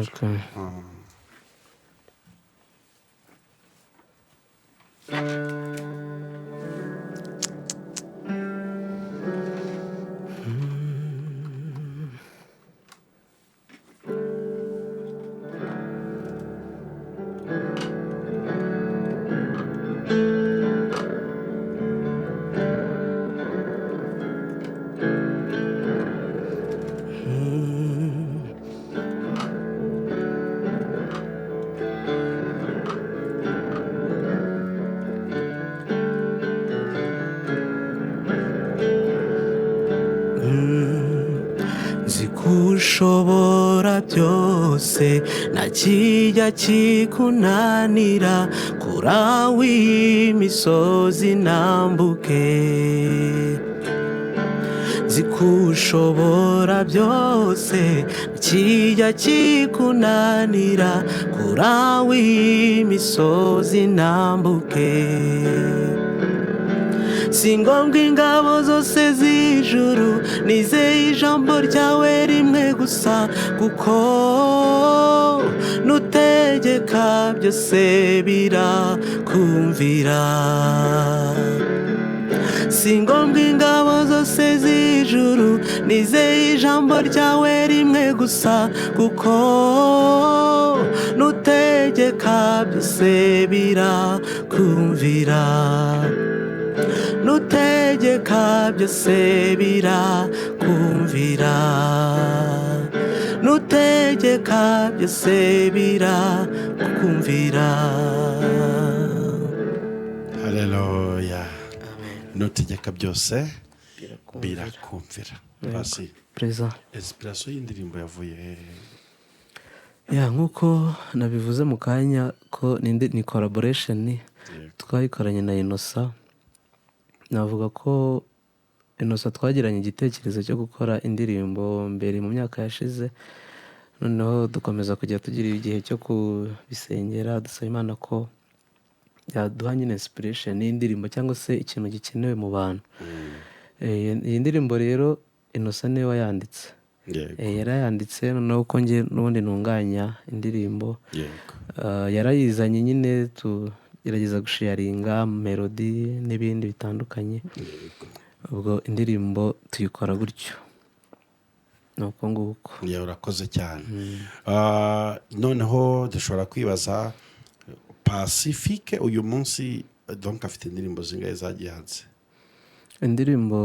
nzi ko ushobora byose nta kijya kikunanira kuraho imisozi nambuke nzi ko ushobora byose nta kijya kikunanira kuraho imisozi nambuke si ngombwa ingabo zose z'ijuru nizeye ijambo ryawe rimwe gusa kuko nutegeka byose birakumvira si ngombwa ingabo zose z'ijuru nizeye ijambo ryawe rimwe gusa kuko nutegeka byose birakumvira nutegeka byose birakumvira nutegeka byose birakumvira. Haleluya. Nutegeka byose birakumvira. Basi Preza inspiration y'indirimbo yavuye nk'uko nabivuze mu kanya ko ni collaboration twayikoranye na Innocent. Navuga ko Innocent twagiranye igitekerezo cyo gukora indirimbo mbere mu myaka yashize, noneho dukomeza kujya tugira igihe cyo kubisengera dusaba Imana ko yaduha nyine inspiration y'indirimbo cyangwa se ikintu gikenewe mu bantu. Iyi ndirimbo rero Innocent niwe wayanditse. Yarayanditse noneho ko njye n'ubundi ntunganya indirimbo. Yarayizanye nyine gerageza gusharinga melody n'ibindi bitandukanye. Ubwo indirimbo tuyikora gutyo nuko nguko. Urakoze cyane. Noneho dushobora kwibaza Pacifique uyu munsi donc afite indirimbo zingahe zagiye hanze? Indirimbo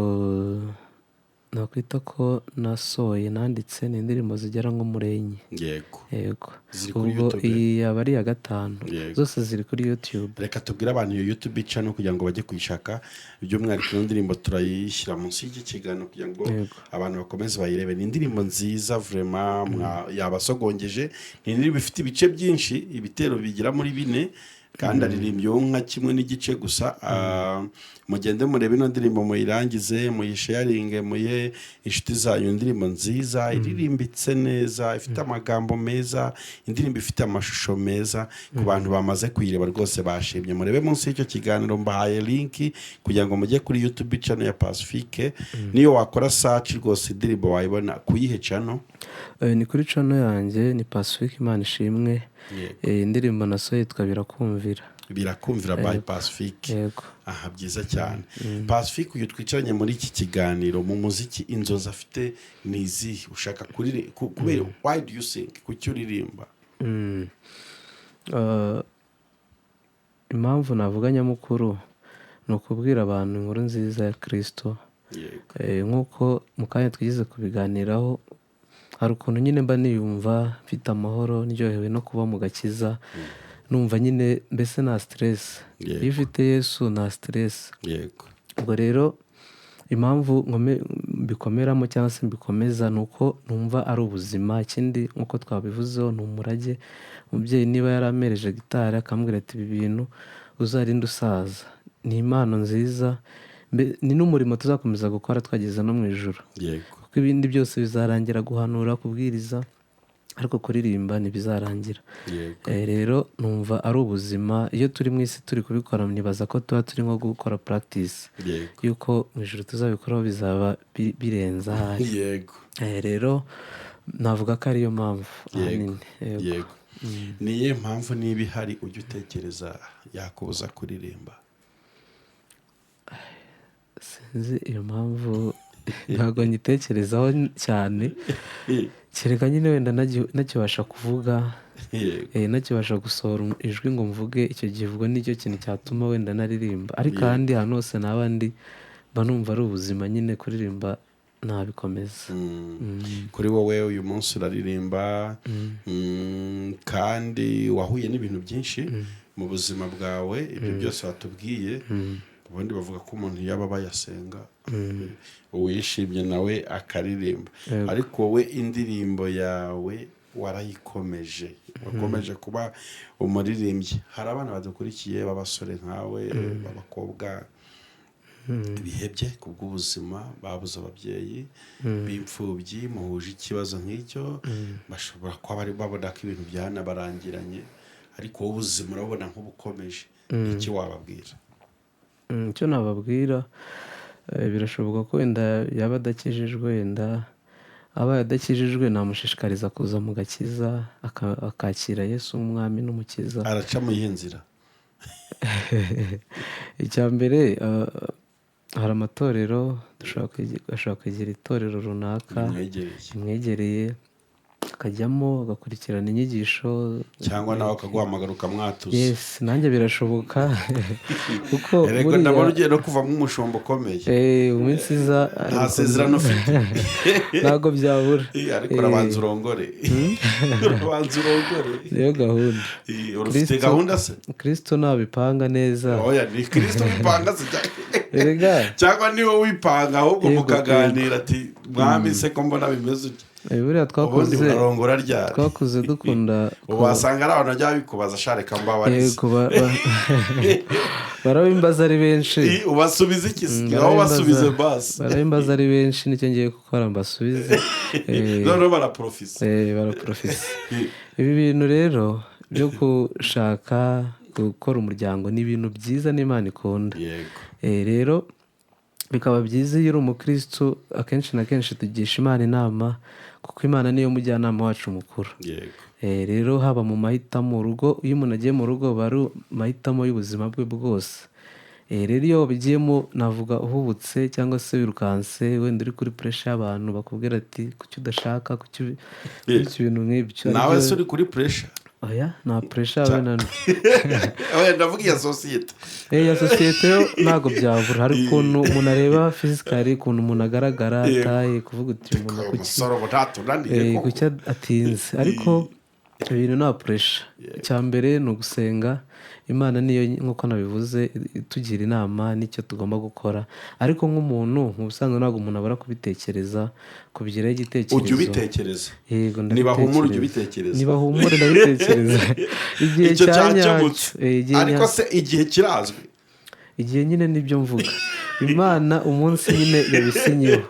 nakwita ko nasohoye nanditse ni indirimbo zigera nk'umurenyi. Yego. Ubwo iyi yaba ari iya gatanu. Zose ziri kuri YouTube. Reka tubwire abantu iyo YouTube channel kugira ngo bajye kuyishaka. By'umwihariko indirimbo turayishyira munsi y'iki kiganiro kugira ngo abantu bakomeze bayirebe. Ni indirimbo nziza vraiment yabasogongeje. Ni indirimbo ifite ibice byinshi, ibitero bigira muri 4 kandi aririmbye nka kimwe n'igice gusa. Mugende murebe ino ndirimbo muyirangize, muyisharinge, muye inshuti zanyu. Indirimbo nziza iririmbitse neza, ifite amagambo meza, indirimbo ifite amashusho meza. Ku bantu bamaze kuyireba rwose bashimye. Murebe munsi y'icyo kiganiro mbahaye link kugira ngo mujye kuri YouTube channel ya Pacifique. Niyo wakora search rwose indirimbo wayibona kuyihe channel? Ni kuri channel yanjye ni Pacifique Imana ishimwe. Indirimbo nasohoye yitwa Birakumvira by Pacifique. Aha byiza cyane. Pacifique uyu twicaranye muri iki kiganiro mu muziki inzozi afite nizi ushaka kubera why do you think kuki uririmba? Impamvu navuga nyamukuru ni ukubwira abantu inkuru nziza ya Kristo. Nk'uko mu kanya twigize kubiganiraho, hari ukuntu nyine mba niyumva mfite amahoro ndyohewe no kuba mu gakiza, numva nyine mbese nta stress. Iyo ufite Yesu nta stress. Ubwo rero impamvu mbikomeramo cyangwa se mbikomeza ni uko numva ari ubuzima. Ikindi nk'uko twabivuzeho ni umurage. Umubyeyi niba yaramereje gitari akambwira ati ibi bintu uzarinde usaza, ni impano nziza, ni n'umurimo tuzakomeza gukora twageze no mu ijuru. Kuko ibindi byose bizarangira, guhanura, kubwiriza, ariko kuririmba ntibizarangira. Rero numva ari ubuzima. Iyo turi mu isi turi kubikora nibaza ko tuba turi nko gukora practice yuko mu ijuru tuzabikoraho bizaba birenze ahari. Rero navuga ko ariyo mpamvu ahanini. niyo mpamvu niba ihari ujya utekereza yakubuza kuririmba? sinzi iyo mpamvu, ntabwo nyitekerezaho cyane, kereka nyine wenda nakibasha kuvuga, nakibasha gusohora ijwi ngo mvuge, icyo gihe ubwo nicyo kintu cyatuma wenda naririmba. ariko ahandi hantu hose naba ndi mba numva ari ubuzima nyine, kuririmba nabikomeza. Kuri wowe uyu munsi uraririmba, kandi wahuye n'ibintu byinshi mu buzima bwawe, ibyo byose watubwiye. Ubundi bavuga ko umuntu yaba bayasenga, uwishimye nawe akaririmba. ariko wowe indirimbo yawe warayikomeje, wakomeje kuba umuririmbyi. Hari abana badukurikiye b'abasore nkawe, b'abakobwa bihebye ku bw'ubuzima, babuze ababyeyi b'imfubyi, muhuje ikibazo nk'icyo, bashobora kuba bari babona ko ibintu byanabarangiranye, ariko wowe ubuzima urabona nk'ubukomeje. iki wababwira? icyo nababwira, birashoboka ko wenda yaba adakijijwe, wenda abaye adakijijwe namushishikariza kuza mu gakiza, akakira Yesu nk'umwami n'umukiza. Araca mu yihe nzira? icya mbere, hari amatorero, ashobora kwegera itorero runaka rimwegereye, akajyamo agakurikirana inyigisho, cyangwa nawe akaguhamagara ukamwatuza. yes, nanjye birashoboka. kuko erega ndabona ugiye no kuvamo umushumba ukomeye. mu minsi iza nta sezerano ufite. ntabwo byabura, ariko urabanza urongore. urabanza urongore, niyo gahunda. ufite gahunda se? Kristo nabipanga neza. oya, ni Kristo wipanga se erega cyangwa ni wowe wipanga, ahubwo mukaganira ati mwami se ko mbona bimeze utya. buriya twakuze dukunda, wasanga ari abantu bajya babikubaza, shareka mbabarize. barabimbaza ari benshi, ubasubiza iki? aho basubize basi. barabimbaza ari benshi, nicyo ngiye gukora mbasubize. noneho baraprofisa. ibi bintu rero byo gushaka gukora umuryango ni ibintu byiza n'Imana ikunda. rero bikaba byiza iyo uri umukristo, akenshi na kenshi tugisha Imana inama, kuko Imana niyo mujyanama wacu mukuru. rero haba mu mahitamo urugo, iyo umuntu agiye mu rugo aba ari mahitamo y'ubuzima bwe bwose. rero iyo wabigiyemo, navuga uhubutse cyangwa se wirukanse, wenda uri kuri puresha y'abantu bakubwira ati kuki udashaka, kuki ibintu nk'ibyo. nawe se uri kuri puresha? oya, nta puresha yawe nano. oya, ndavuga iya sosiyete. iya sosiyete yo ntabwo byabura. hari ukuntu umuntu areba fizikari, ukuntu umuntu agaragara, ataye kuvuga uti umuntu kuki atinze. ariko ibintu nta puresha. icya mbere ni ugusenga. Imana niyo, nk'uko nabivuze, itugira inama n'icyo tugomba gukora. ariko nk'umuntu, mu busanzwe ntabwo umuntu abura kubitekereza, kubigiraho igitekerezo. ujya ubitekereza? yego, nibahumure ujya ubitekereza. nibahumure ndabitekereza. igihe cyanyacyo. ariko se igihe kirazwi? igihe nyine nibyo mvuga. Imana umunsi nyine yabisinyeho.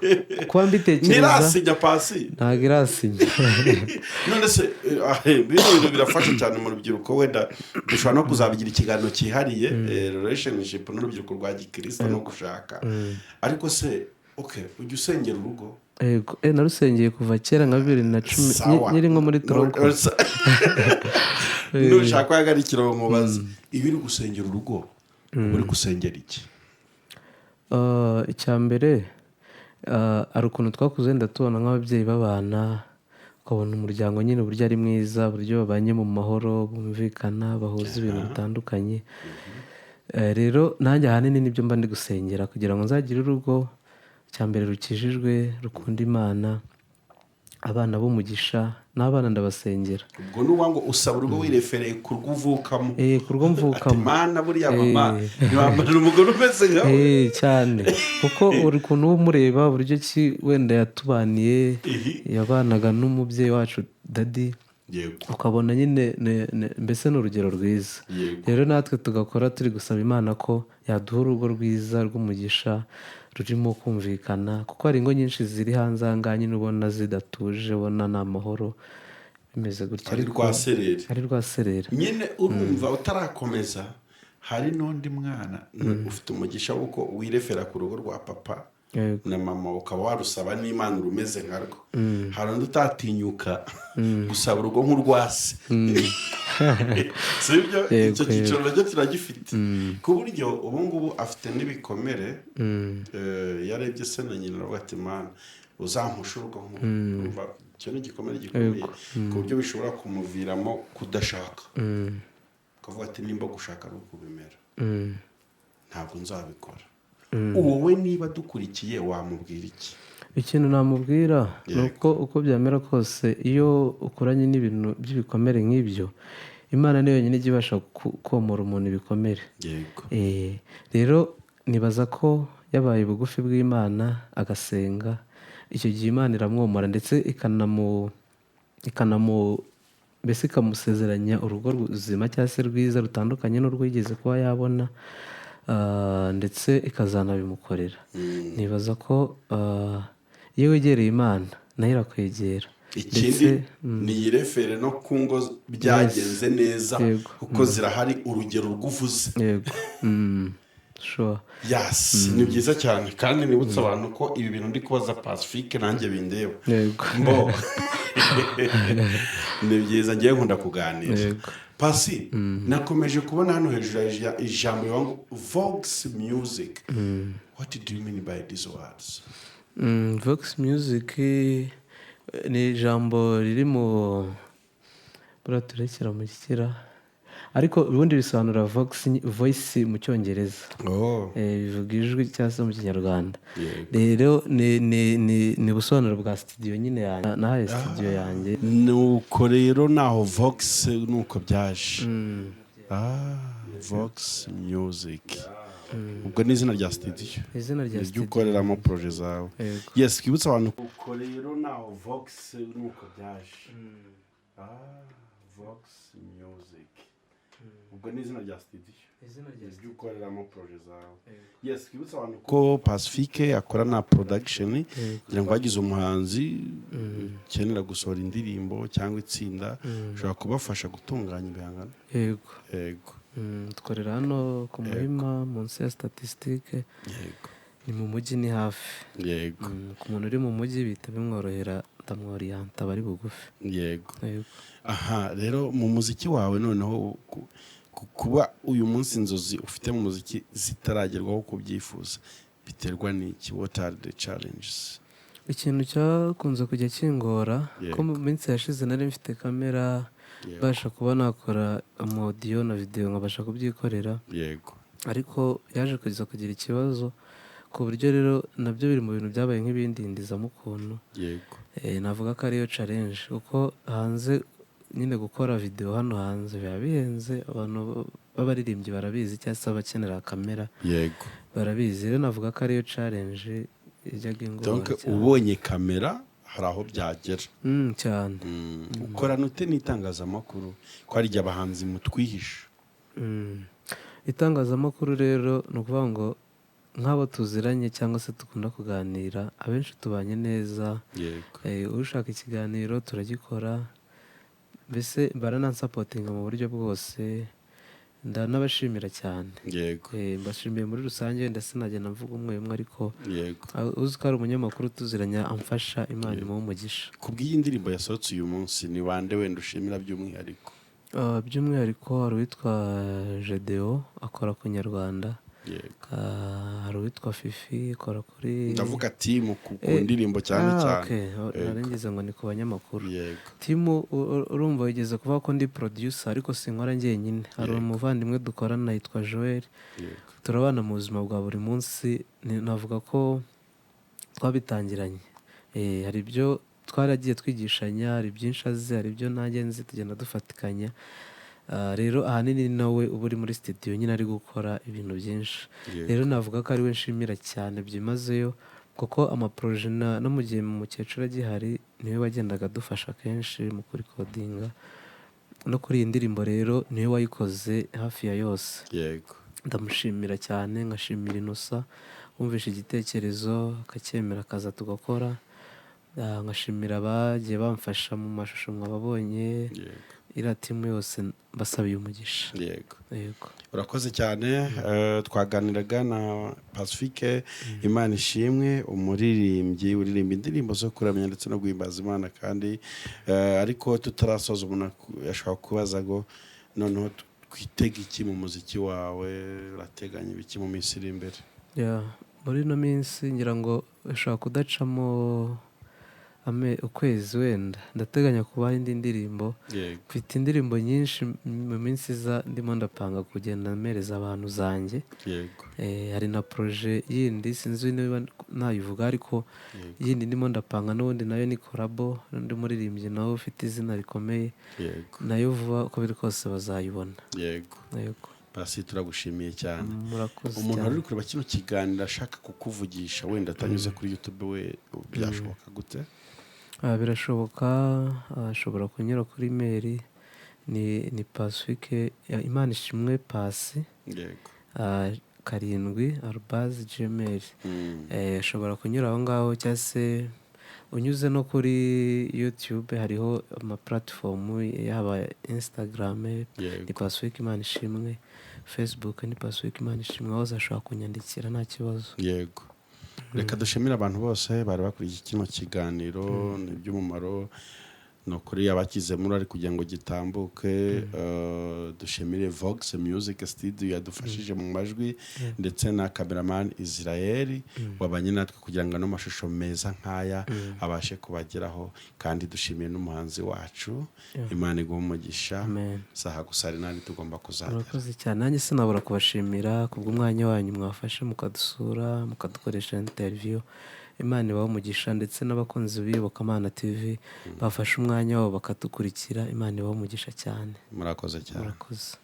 kuba mbitekereza, ntirasinya pasi? ntabwo irasinya. none se bino bintu birafasha cyane mu rubyiruko. wenda dushobora no kuzabigira ikiganiro cyihariye, relationship n'urubyiruko rwa gikristo no gushaka. ariko se ujya usengera urugo? yego, narusengeye kuva kera nka 2010, nyiri nko muri Toronto. nushaka wahagarikira umubaza, iyo uri gusengera urugo uri gusengera iki? icya mbere, hari ukuntu twakuze wenda tubona nk'ababyeyi babana, ukabona umuryango nyine uburyo ari mwiza, uburyo babanye mu mahoro, bumvikana, bahuza ibintu bitandukanye. rero nanjye ahanini nibyo mba ndi gusengera, kugira ngo nzagire urugo cya mbere rukijijwe, rukunda Imana, abana b'umugisha, n'abana ndabasengera. ubwo ni uwa ngo usaba urugo wirefereye ku rwo uvukamo? ku rwo mvukamo. Imana buriya mama ntiwambarira umugore umeze nkawe? cyane, kuko uri kuntu umureba uburyo ki wenda yatubaniye, yabanaga n'umubyeyi wacu dadi, ukabona nyine mbese ni urugero rwiza. rero natwe tugakora turi gusaba Imana ko yaduha urugo rwiza rw'umugisha, rurimo kumvikana, kuko hari ingo nyinshi ziri hanze aha ngaha nyine ubona zidatuje, ubona nta mahoro, bimeze gutya. ari rwaserera nyine. urumva utarakomeza, hari n'undi mwana ufite umugisha w'uko wirefera ku rugo rwa papa, Yego. na mama ukaba warusaba n'Imana urumeze nkarwo. Hari undi utatinyuka gusaba urugo nk'urwa se. Sibyo icyo cyiciro nacyo turagifite ku buryo ubu ngubu afite n'ibikomere. Yarebye se na nyina aravuga ati mana uzampusha urugo nk'urumva icyo ni igikomere gikomeye ku buryo bishobora kumuviramo kudashaka. Akavuga ati nimba gushaka ari uko bimera ntabwo nzabikora. Wowe niba dukurikiye wamubwira iki? Ikintu namubwira ni uko byamera kose iyo ukoranye n'ibintu by'ibikomere nk'ibyo, Imana niyo yonyine ijya ibasha komora umuntu ibikomere. Yego. Rero nibaza ko yabaye bugufi bw'Imana agasenga, icyo gihe Imana iramwomora ndetse mbese ikamusezeranya urugo ruzima cyangwa se rwiza rutandukanye n'urwo yigeze kuba yabona, ndetse ikazanabimukorera. Nibaza ko iyo wegereye Imana nayo irakwegera. Ikindi niyirefere no ku ngo byagenze neza kuko zirahari urugero rw'uvuze. Yego. Sure. Yes, ni byiza cyane kandi nibutsa abantu ko ibi bintu ndi kubaza Pacifique nanjye bindeba. Yego. Mbo ni byiza ngiye nkunda kuganira. Yego. Pasi nakomeje kubona hano hejuru ya ijambo yangu Vox Music. What do you mean by these words? Vox Music ni ijambo riri mu buraturekera mu kikira, ariko ubundi bisobanura voice mu cyongereza. Bivuga ijwi cyangwa se mu kinyarwanda. Rero ni ubusobanuro bwa studio nyine yanjye, nahaye studio yanjye. Nuko rero naho Vox nuko byaje. Vox Music. Ubwo ni izina rya studio. Izina rya studio. Ukoreramo projet zawe. Yes, kwibutsa abantu. Uko rero naho Vox nuko byaje. Vox Music. Ubwo ni izina rya studio. Ukoreramo projet zawe. Yes, kwibutsa abantu ko Pacifique akora na production, kugira ngo hagize umuhanzi kenera gusohora indirimbo cyangwa itsinda ushobora kubafasha gutunganya ibihangano. Yego. Tkorera hano ku Muhima munsi ya Statistique. Yego. Ni mu mujyi, ni hafi. Yego. Ku muntu uri mu mujyi bita bimworohera ndamworiyanta bari bugufi. Yego. Aha, rero mu muziki wawe noneho kuba uyu munsi inzozi ufite mu muziki zitaragerwaho kubyifuza biterwa n'iki? What are the challenges? Ikintu cyakunze kujya kingora ko mu minsi yashize nari mfite kamera, basha kuba nakora audio na video nkabasha kubyikorera. Yego. Ariko yaje kugira ikibazo ku buryo rero nabyo biri mu bintu byabaye nk'ibindindizamo ukuntu. Yego. Navuga ko ariyo challenge kuko hanze nyine gukora video hano hanze biba bihenze. Abantu b'abaririmbyi barabizi cyangwa se abakenera kamera. Yego. Barabizi. Rero navuga ko ariyo challenge ijyaga ingora. Donc ubonye kamera hari aho byagera. Cyane. Ukorana ute n'itangazamakuru ko hari igihe abahanzi mutwihisha? Itangazamakuru rero ni ukuvuga ngo nk'abo tuziranye cyangwa se dukunda kuganira abenshi tubanye neza. Yego. Ushaka ikiganiro turagikora, mbese baranansapotinga mu buryo bwose. Ndanabashimira cyane. Yego. Mbashimiye muri rusange ndetse nagenda mvuga umwe ariko yego uzi ko ari umunyamakuru tuziranya amfasha, Imana imuhe umugisha. Kubw'iyi ndirimbo yasohotse uyu munsi ni bande wenda ushimira by'umwihariko? By'umwihariko hari uwitwa Jedeo akora ku Nyarwanda. Hari uwitwa Fifi akora kuri, ndavuga timu ku ndirimbo cyane cyane. Narengize ngo ni ku banyamakuru. Yego. Timu urumva wigeze kuvuga ko ndi producer ariko sinkora njyenyine. Hari umuvandimwe dukorana yitwa Joel. Turabana mu buzima bwa buri munsi. Navuga ko twabitangiranye. Hari ibyo twaragiye twigishanya, hari byinshi azi, hari ibyo nanjye nzi, tugenda dufatikanya. Rero ahanini nawe uba uri muri studio nyine ari gukora ibintu byinshi. Rero navuga ko ari we nshimira cyane byimazeyo kuko amaproje no mu gihe mukecuru agihari niwe wagendaga dufasha kenshi mu kurikodinga no kuri iyi ndirimbo. Rero niwe wayikoze hafi ya yose. Yego. Ndamushimira cyane, nkashimira Innocent wumvishe igitekerezo akacyemera akaza tugakora. Nkashimira abagiye bamfasha mu mashusho mwababonye. iriya timu yose basabiye umugisha. yego Yego. urakoze cyane. Twaganiraga na Pacifique Imana ishimwe, umuririmbyi uririmba indirimbo zo kuramya ndetse no guhimbaza Imana kandi ariko tutarasoza umuntu yashobora kubaza ngo noneho twitega iki mu muziki wawe, urateganya ibiki mu minsi iri imbere? Muri ino minsi ngira ngo ushobora kudacamo ukwezi wenda ndateganya kubaha indi ndirimbo. Mfite indirimbo nyinshi mu minsi iza ndimo ndapanga kugenda mpereza abantu zanjye. Hari na proje yindi sinzi niba nayivuga ariko yindi ndimo ndapanga n'ubundi nayo ni korabo n'undi muririmbyi nawe ufite izina rikomeye, nayo vuba uko biri kose bazayibona. Yego. Pasi turagushimiye cyane. Murakoze Umuntu cyane. uri kureba kino kiganiro ashaka kukuvugisha wenda atanyuze kuri YouTube we byashoboka gute? Birashoboka, ashobora kunyura kuri mail ni Pacifique Imana ishimwe Pasi 7@gmail. Ashobora kunyura aho ngaho cyangwa se unyuze no kuri YouTube hariho ama platform yaba Instagram ni Pacifique Imana ishimwe, Facebook ni Pacifique Imana ishimwe, hose ashobora kunyandikira nta kibazo. Yego. Reka dushimire abantu bose bari bakurikiye kino kiganiro, ni iby'umumaro no kuri abakize muri ari kugira ngo gitambuke. Dushimire Vox Music Studio yadufashije mu majwi ndetse na cameraman Israel wabanye natwe kugira ngo n'amashusho meza nkaya abashe kubageraho, kandi dushimiye n'umuhanzi wacu. Imana iguhe umugisha. Saha gusari nani tugomba kuzajya. Murakoze cyane, nanjye sinabura kubashimira kubw'umwanya wanyu mwafashe mukadusura mukadukoresha interview. Imana ibahe umugisha, ndetse n'abakunzi b'Iyobokamana TV bafashe umwanya wabo bakadukurikira. Imana ibahe umugisha cyane. Murakoze cyane. Murakoze.